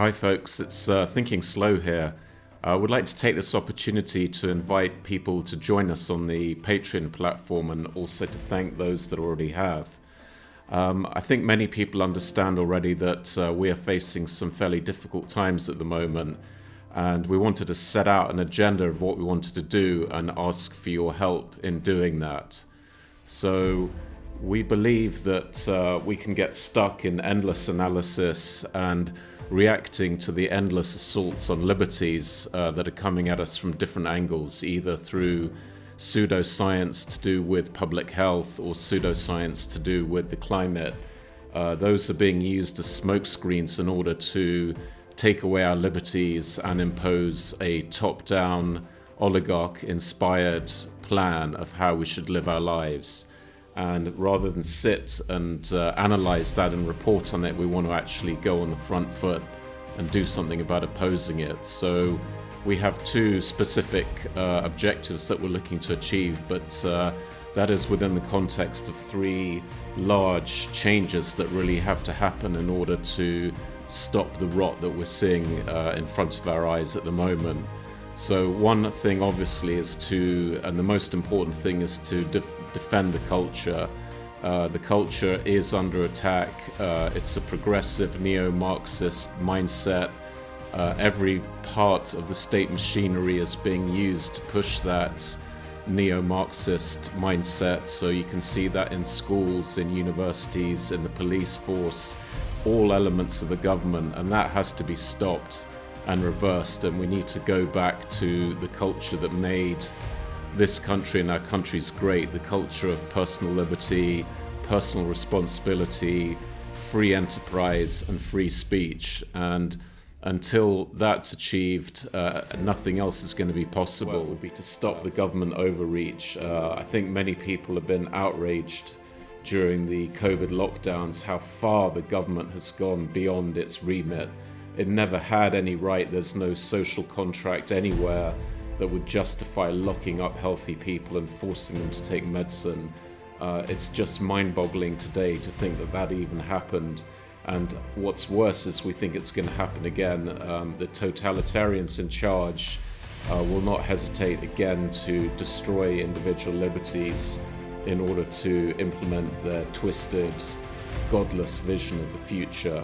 Hi folks, it's Thinking Slow here. I would like to take this opportunity to invite people to join us on the Patreon platform and also to thank those that already have. I think many people understand already that we are facing some fairly difficult times at the moment, and we wanted to set out an agenda of what we wanted to do and ask for your help in doing that. So we believe that we can get stuck in endless analysis and reacting to the endless assaults on liberties that are coming at us from different angles, either through pseudoscience to do with public health or pseudoscience to do with the climate. Those are being used as smokescreens in order to take away our liberties and impose a top-down, oligarch-inspired plan of how we should live our lives. And rather than sit and analyze that and report on it, we want to actually go on the front foot and do something about opposing it. So we have two specific objectives that we're looking to achieve, but that is within the context of three large changes that really have to happen in order to stop the rot that we're seeing in front of our eyes at the moment. So one thing obviously is and the most important thing is to defend the culture. The culture is under attack. It's a progressive neo-Marxist mindset. Every part of the state machinery is being used to push that neo-Marxist mindset. So you can see that in schools, in universities, in the police force, all elements of the government, and that has to be stopped and reversed, and we need to go back to the culture that made this country and our countries great, the culture of personal liberty, personal responsibility, free enterprise and free speech. And until that's achieved, nothing else is going to be possible. Well, it would be to stop the government overreach. I think many people have been outraged during the COVID lockdowns how far the government has gone beyond its remit. It never had any right. There's no social contract anywhere that would justify locking up healthy people and forcing them to take medicine. It's just mind-boggling today to think that that even happened. And what's worse is we think it's going to happen again. The totalitarians in charge will not hesitate again to destroy individual liberties in order to implement their twisted, godless vision of the future.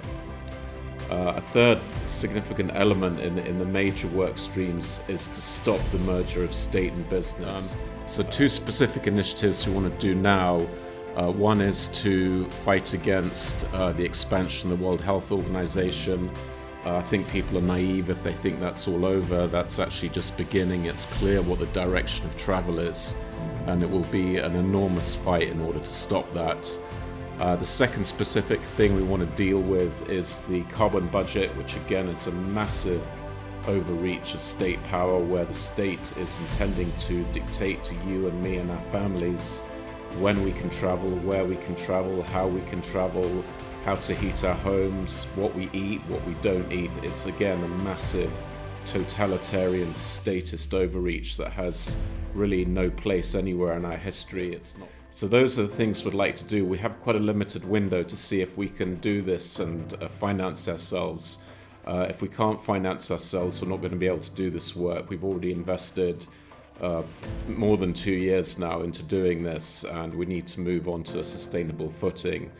A third significant element in the major work streams is to stop the merger of state and business. So two specific initiatives we want to do now. One is to fight against the expansion of the World Health Organization. I think people are naive if they think that's all over. That's actually just beginning. It's clear what the direction of travel is, and it will be an enormous fight in order to stop that. The second specific thing we want to deal with is the carbon budget, which again is a massive overreach of state power where the state is intending to dictate to you and me and our families when we can travel, where we can travel, how we can travel, how to heat our homes, what we eat, what we don't eat. It's again a massive totalitarian statist overreach that has really no place anywhere in our history. It's not. So those are the things we'd like to do. We have quite a limited window to see if we can do this and finance ourselves. If we can't finance ourselves, we're not going to be able to do this work. We've already invested more than 2 years now into doing this, and we need to move on to a sustainable footing.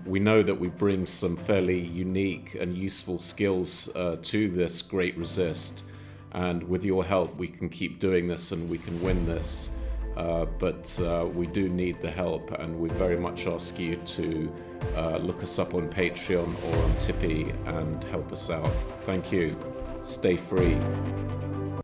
We know that we bring some fairly unique and useful skills to this great resist, and with your help we can keep doing this and we can win this. But we do need the help, and we very much ask you to look us up on Patreon or on Tipeee and help us out. Thank you. Stay free.